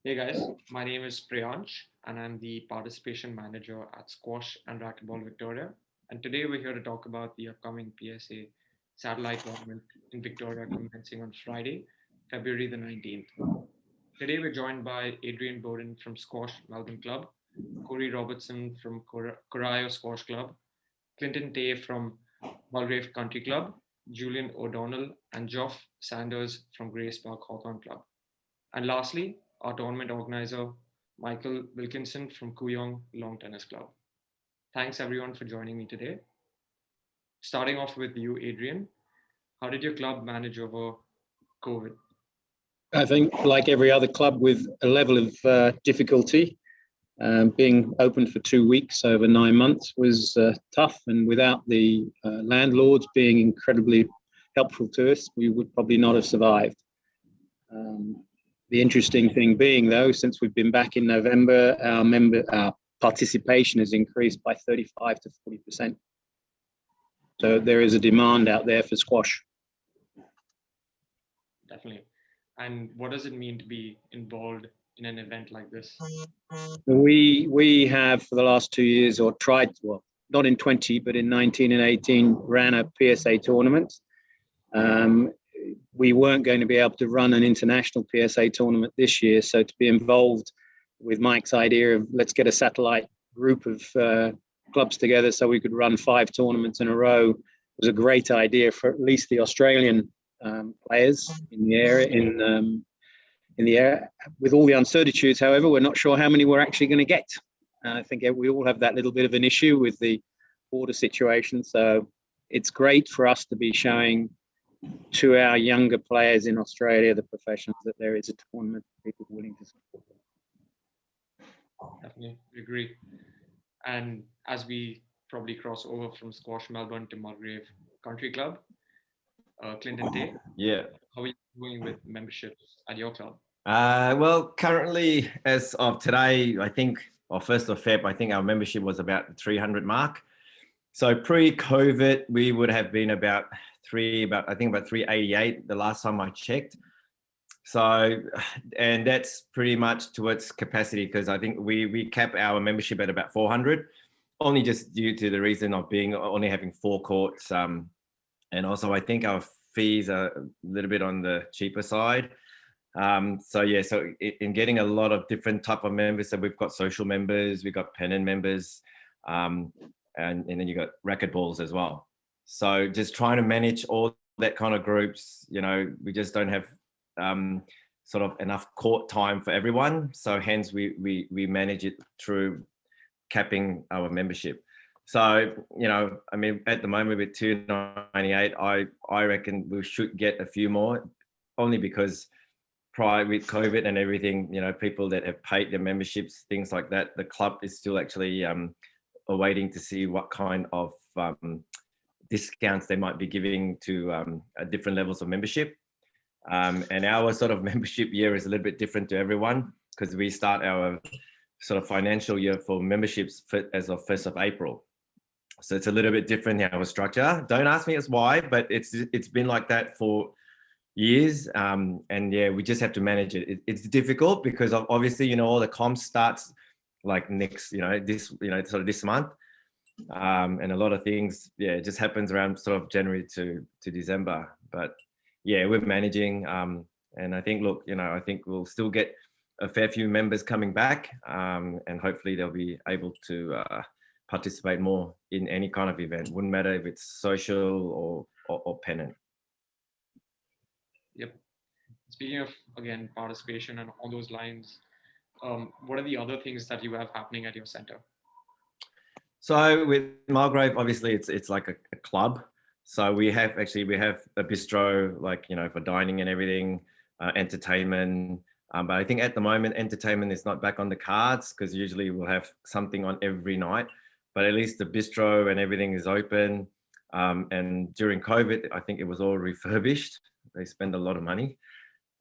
Hey guys, my name is Priyansh and I'm the participation manager at Squash and Racquetball Victoria. And today we're here to talk about the upcoming PSA Satellite tournament in Victoria commencing on Friday, February the 19th. Today we're joined by Adrian Boden from Squash Melbourne Club, Corey Robertson from Corio Squash Club, Clinton Tay from Mulgrave Country Club, Julian O'Donnell and Geoff Sanders from Grace Park Hawthorn Club. And lastly, our tournament organizer, Michael Wilkinson from Kooyong Lawn Tennis Club. Thanks everyone for joining me today. Starting off with you, Adrian, how did your club manage over COVID? I think, like every other club, with a level of difficulty, being open for 2 weeks over 9 months was tough. And without the landlords being incredibly helpful to us, we would probably not have survived. The interesting thing being, though, since we've been back in November, our participation has increased by 35 to 40%. So there is a demand out there for squash. Definitely. And what does it mean to be involved in an event like this? We have for the last 2 years, or tried, well, not in 20, but in 19 and 18, ran a PSA tournament. We weren't going to be able to run an international PSA tournament this year. So to be involved with Mike's idea of let's get a satellite group of clubs together so we could run 5 tournaments in a row was a great idea for at least the Australian players in the area. With all the uncertainties, however, we're not sure how many we're actually going to get. I think we all have that little bit of an issue with the border situation. So it's great for us to be showing to our younger players in Australia, the professionals, that there is a tournament for people willing to support them. Definitely agree. And as we probably cross over from Squash Melbourne to Mulgrave Country Club, Clinton Tay, Yeah. how are you doing with memberships at your club? Well, currently, as of today, I think, or 1st of Feb, I think our membership was about the 300 mark. So pre-COVID, we would have been about 388 the last time I checked. So, and that's pretty much towards capacity because I think we cap our membership at about 400, only just due to the reason of only having 4 courts. And also I think our fees are a little bit on the cheaper side. So in getting a lot of different type of members, so we've got social members, we've got pennant members, and then you got racquetballs as well. So just trying to manage all that kind of groups, we just don't have sort of enough court time for everyone. So hence we manage it through capping our membership. So, I mean, at the moment with 298, I reckon we should get a few more, only because prior with COVID and everything, people that have paid their memberships, things like that, the club is still actually awaiting to see what kind of discounts they might be giving to different levels of membership. And our sort of membership year is a little bit different to everyone because we start our sort of financial year for memberships as of 1st of April. So it's a little bit different in our structure. Don't ask me as why, but it's been like that for years. And yeah, we just have to manage it. It's difficult because obviously, all the comps starts like next, sort of this month. And a lot of things, it just happens around sort of January to December. But yeah, we're managing. And I think, I think we'll still get a fair few members coming back, and hopefully they'll be able to participate more in any kind of event. Wouldn't matter if it's social or pennant. Yep. Speaking of, again, participation and on those lines, what are the other things that you have happening at your center? So with Mulgrave, obviously it's like a club. So we have a bistro, like, for dining and everything, entertainment. But I think at the moment, entertainment is not back on the cards because usually we'll have something on every night. But at least the bistro and everything is open. And during COVID, I think it was all refurbished. They spend a lot of money.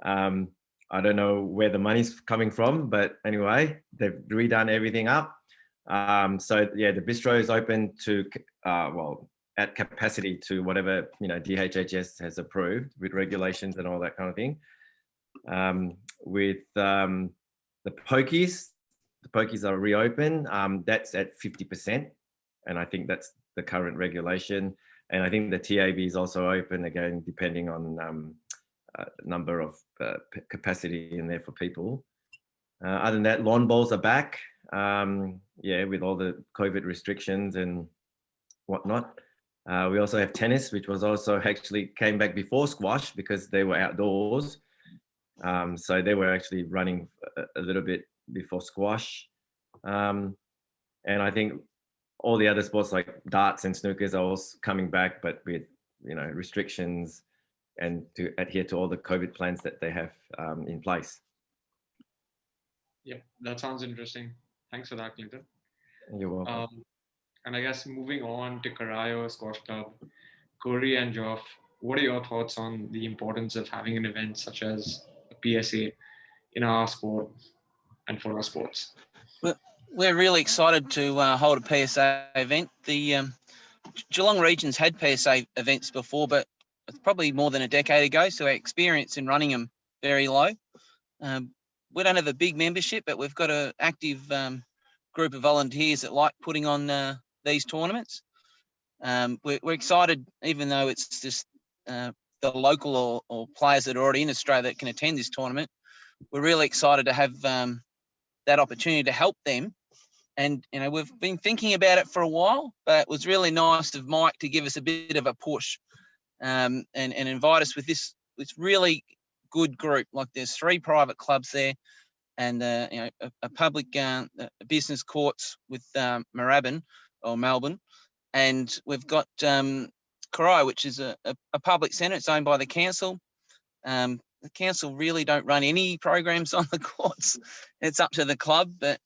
I don't know where the money's coming from, but anyway, they've redone everything up. So yeah, the bistro is open to, at capacity to whatever, DHHS has approved with regulations and all that kind of thing. With The pokies are reopened. That's at 50%, and I think that's the current regulation. And I think the TAB is also open again, depending on number of capacity in there for people. Other than that, lawn bowls are back. With all the COVID restrictions and whatnot. We also have tennis, which was also actually came back before squash because they were outdoors. So they were actually running a little bit before squash. And I think all the other sports like darts and snookers are also coming back, but with, restrictions and to adhere to all the COVID plans that they have in place. Yeah, that sounds interesting. Thanks for that, Clinton. You're welcome. And I guess moving on to Corio Squash Club, Corio and Geoff, what are your thoughts on the importance of having an event such as a PSA in our sport and for our sports? We're really excited to hold a PSA event. The Geelong region's had PSA events before, but it's probably more than a decade ago, so our experience in running them very low. We don't have a big membership, but we've got an active group of volunteers that like putting on these tournaments. We're excited, even though it's just the local or players that are already in Australia that can attend this tournament. We're really excited to have that opportunity to help them. And, we've been thinking about it for a while, but it was really nice of Mike to give us a bit of a push and invite us with this really good group. Like there's 3 private clubs there and, a public business courts with Moorabbin or Melbourne. And we've got Corio, which is a public centre. It's owned by the council. The council really don't run any programs on the courts. It's up to the club, but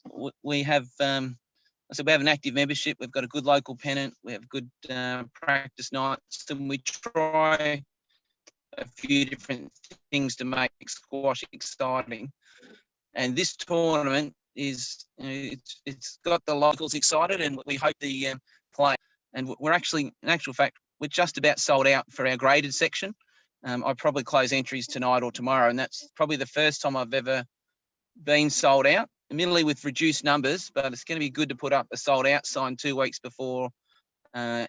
we have we have an active membership. We've got a good local pennant. We have good practice nights, and we try a few different things to make squash exciting. And this tournament is, it's got the locals excited, and we hope the play. And we're actually, in actual fact, we're just about sold out for our graded section. I'll probably close entries tonight or tomorrow, and that's probably the first time I've ever been sold out, admittedly with reduced numbers, but it's going to be good to put up a sold out sign 2 weeks before the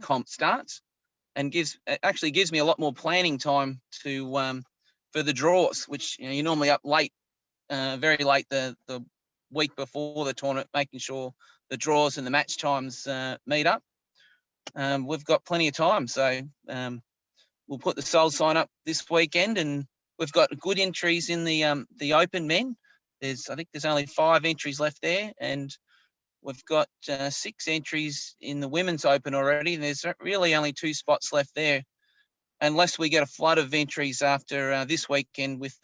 comp starts, and gives me a lot more planning time to for the draws, which you're normally up late, very late the week before the tournament, making sure the draws and the match times meet up. We've got plenty of time, so we'll put the sold sign up this weekend, and we've got good entries in the open men. I think there's only 5 entries left there, and we've got 6 entries in the women's open already. There's really only 2 spots left there, unless we get a flood of entries after this weekend with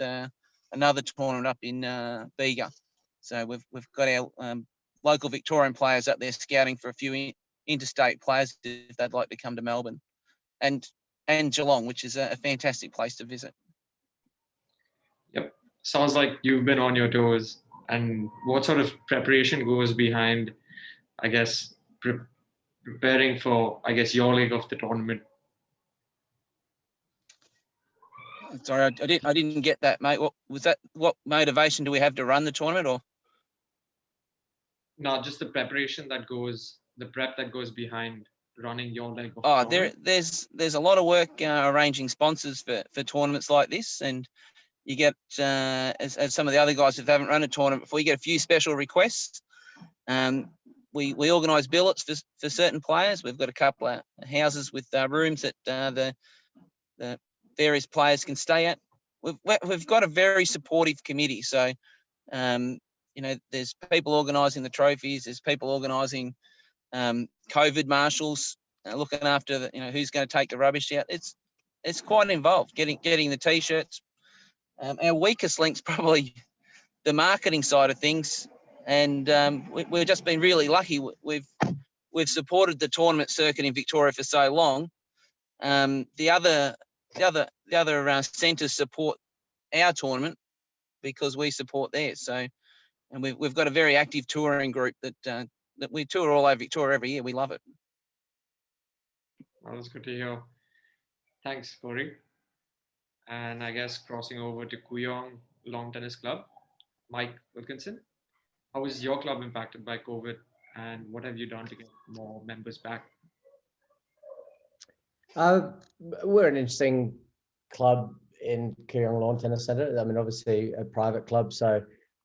another tournament up in Bega. So we've got our local Victorian players up there scouting for a few interstate players if they'd like to come to Melbourne, and Geelong, which is a fantastic place to visit. Yep. Sounds like you've been on your toes. And what sort of preparation goes behind, I guess, preparing for, your leg of the tournament? Sorry, I didn't get that, mate. What was that? What motivation do we have to run the tournament, or? No, just the preparation that goes, the prep that goes behind running your leg of the tournament. There's a lot of work arranging sponsors for tournaments like this, and you get, as some of the other guys who haven't run a tournament before, you get a few special requests. We organise billets for certain players. We've got a couple of houses with rooms that the various players can stay at. We've got a very supportive committee. So, there's people organising the trophies. There's people organising COVID marshals, looking after who's going to take the rubbish out. It's quite involved. Getting the t-shirts. Our weakest link's probably the marketing side of things, and we've just been really lucky. We've supported the tournament circuit in Victoria for so long. The other centres support our tournament because we support theirs. So, and we've got a very active touring group that we tour all over Victoria every year. We love it. Well, that's good to hear. Thanks, Corey. And I guess crossing over to Kooyong Lawn Tennis Club. Mike Wilkinson. How was your club impacted by COVID, and what have you done to get more members back? We're an interesting club in Kooyong Lawn Tennis Centre. I mean, obviously a private club, so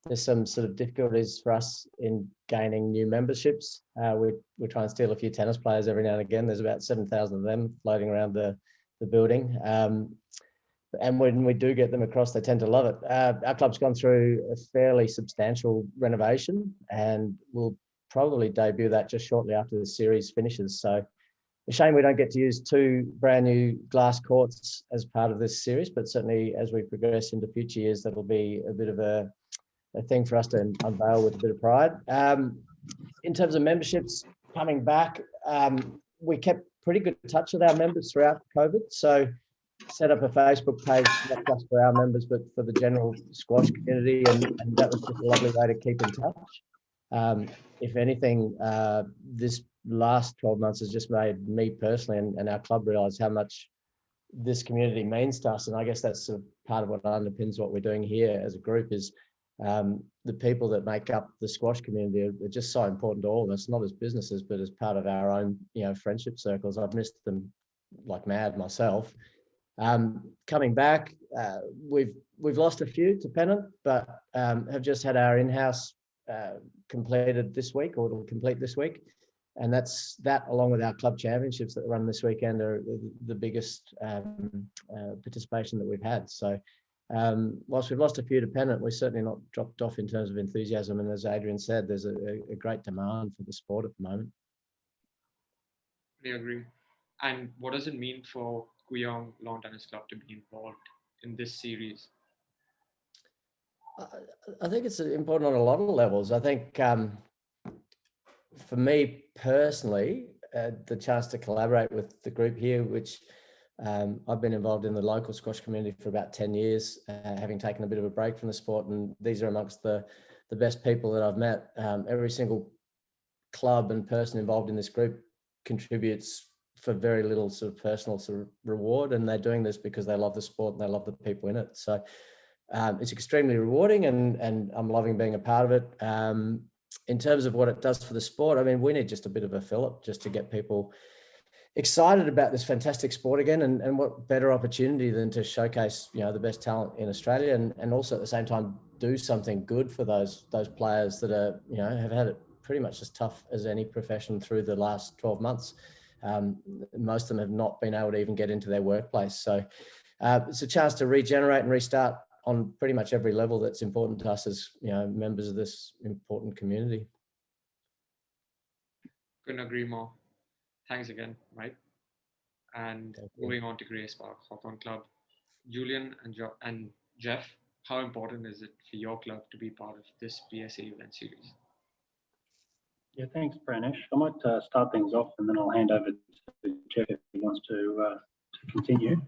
there's some sort of difficulties for us in gaining new memberships. We try and steal a few tennis players every now and again. There's about 7,000 of them floating around the building. And when we do get them across, they tend to love it. Our club's gone through a fairly substantial renovation, and we'll probably debut that just shortly after the series finishes. So a shame we don't get to use 2 brand new glass courts as part of this series, but certainly as we progress into future years, that'll be a bit of a thing for us to unveil with a bit of pride. In terms of memberships coming back, we kept pretty good touch with our members throughout COVID. So set up a Facebook page, not just for our members, but for the general squash community. And that was just a lovely way to keep in touch. If anything, this last 12 months has just made me personally and our club realise how much this community means to us. And I guess that's sort of part of what underpins what we're doing here as a group is the people that make up the squash community are just so important to all of us, not as businesses, but as part of our own, friendship circles. I've missed them like mad myself. Coming back, we've lost a few to Pennant, but have just had our in-house completed this week, or it'll complete this week. And that along with our club championships that run this weekend are the biggest participation that we've had. So whilst we've lost a few to Pennant, we're certainly not dropped off in terms of enthusiasm. And as Adrian said, there's a great demand for the sport at the moment. I agree. And what does it mean for Kooyong Lawn Tennis Club to be involved in this series? I think it's important on a lot of levels. I think for me personally, the chance to collaborate with the group here, which I've been involved in the local squash community for about 10 years, having taken a bit of a break from the sport. And these are amongst the best people that I've met. Every single club and person involved in this group contributes for very little sort of personal sort of reward. And they're doing this because they love the sport and they love the people in it. So it's extremely rewarding and I'm loving being a part of it. In terms of what it does for the sport, I mean, we need just a bit of a fill-up just to get people excited about this fantastic sport again. And what better opportunity than to showcase, the best talent in Australia and also at the same time do something good for those players that are, have had it pretty much as tough as any profession through the last 12 months. Most of them have not been able to even get into their workplace. So it's a chance to regenerate and restart on pretty much every level that's important to us as members of this important community. Couldn't agree more. Thanks again, Mike. And moving on to Grace Park Hawthorn Club, Julian and Geoff, how important is it for your club to be part of this PSA event series? Yeah, thanks, Pranesh. I might start things off and then I'll hand over to Geoff if he wants to continue.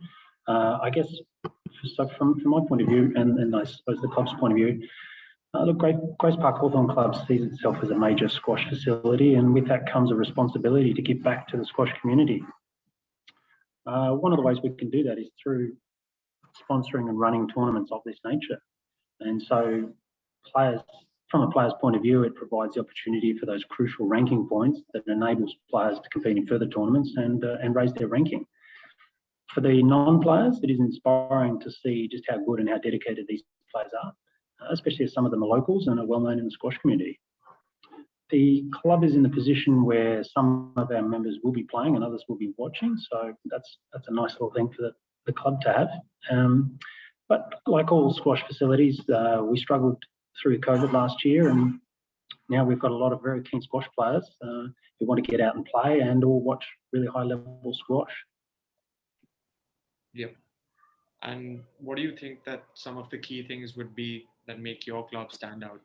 I guess, so from my point of view, and I suppose the club's point of view, look, Grace Park Hawthorn Club sees itself as a major squash facility, and with that comes a responsibility to give back to the squash community. One of the ways we can do that is through sponsoring and running tournaments of this nature. And so from a player's point of view, it provides the opportunity for those crucial ranking points that enables players to compete in further tournaments and raise their ranking. For the non-players, it is inspiring to see just how good and how dedicated these players are, especially as some of them are locals and are well known in the squash community. The club is in the position where some of our members will be playing and others will be watching, so that's a nice little thing for the club to have. But like all squash facilities, we struggled through COVID last year, and now we've got a lot of very keen squash players who want to get out and play and or watch really high-level squash. Yep. And what do you think that some of the key things would be that make your club stand out?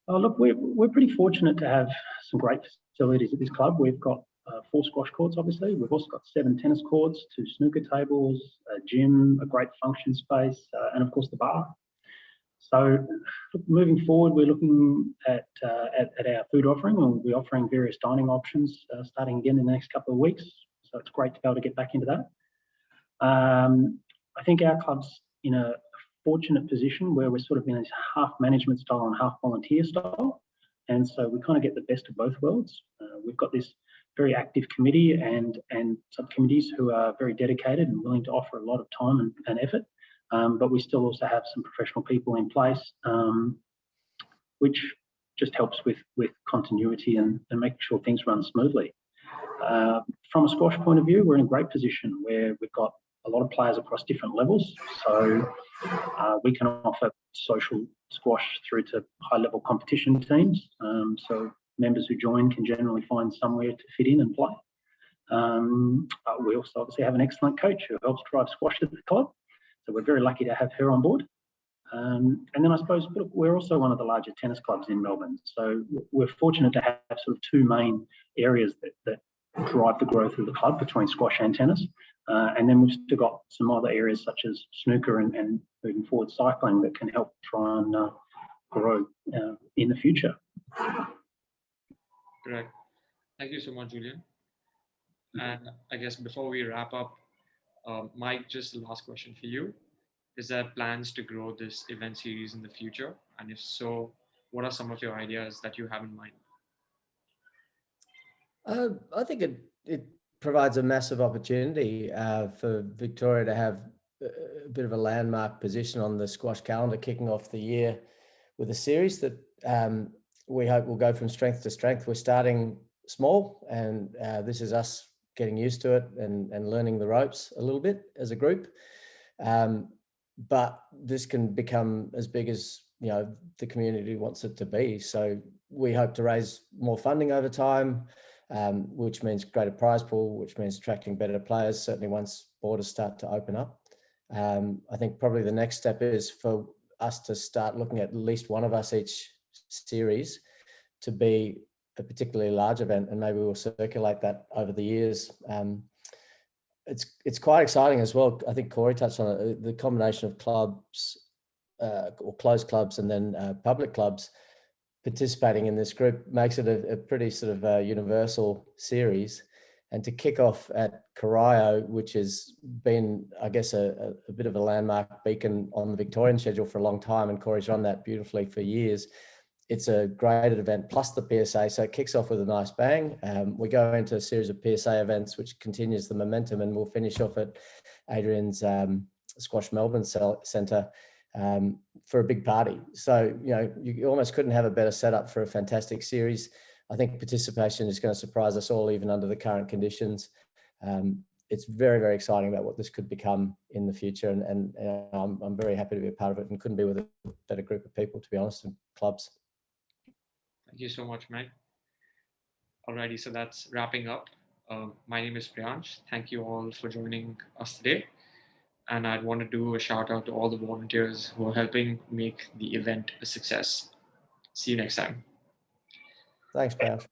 Oh, look, we're pretty fortunate to have some great facilities at this club. We've got 4 squash courts, obviously. We've also got 7 tennis courts, 2 snooker tables, a gym, a great function space, and of course the bar. So moving forward, we're looking at our food offering, and we'll be offering various dining options starting again in the next couple of weeks. So it's great to be able to get back into that. I think our club's in a fortunate position where we're sort of in this half management style and half volunteer style. And so we kind of get the best of both worlds. We've got this very active committee and subcommittees who are very dedicated and willing to offer a lot of time and effort. But we still also have some professional people in place, which just helps with continuity and making sure things run smoothly. From a squash point of view, we're in a great position where we've got a lot of players across different levels. So we can offer social squash through to high-level competition teams. So members who join can generally find somewhere to fit in and play. We also obviously have an excellent coach who helps drive squash at the club. So we're very lucky to have her on board. And then I suppose we're also one of the larger tennis clubs in Melbourne. So we're fortunate to have sort of two main areas that drive the growth of the club between squash and tennis. And then we've still got some other areas such as snooker and moving forward cycling that can help try and grow in the future. Correct. Thank you so much, Julian. And I guess before we wrap up, Mike, just the last question for you. Is there plans to grow this event series in the future? And if so, what are some of your ideas that you have in mind? I think it provides a massive opportunity for Victoria to have a bit of a landmark position on the squash calendar, kicking off the year with a series that we hope will go from strength to strength. We're starting small, and this is us getting used to it and learning the ropes a little bit as a group. But this can become as big as the community wants it to be. So we hope to raise more funding over time, which means greater prize pool, which means attracting better players, certainly once borders start to open up. I think probably the next step is for us to start looking at least one of us each series to be a particularly large event, and maybe we'll circulate that over the years. It's quite exciting as well. I think Corey touched on it, the combination of clubs or closed clubs and then public clubs participating in this group makes it a pretty sort of universal series. And to kick off at Corio, which has been, I guess, a bit of a landmark beacon on the Victorian schedule for a long time, and Corey's run that beautifully for years. It's a graded event plus the PSA, so it kicks off with a nice bang. We go into a series of PSA events, which continues the momentum, and we'll finish off at Adrian's Squash Melbourne Centre for a big party. So, you almost couldn't have a better setup for a fantastic series. I think participation is going to surprise us all, even under the current conditions. It's very, very exciting about what this could become in the future, and I'm very happy to be a part of it, and couldn't be with a better group of people, to be honest, and clubs. Thank you so much, Mike. Alrighty, so that's wrapping up. My name is Priyansh. Thank you all for joining us today. And I'd want to do a shout out to all the volunteers who are helping make the event a success. See you next time. Thanks, Priyansh.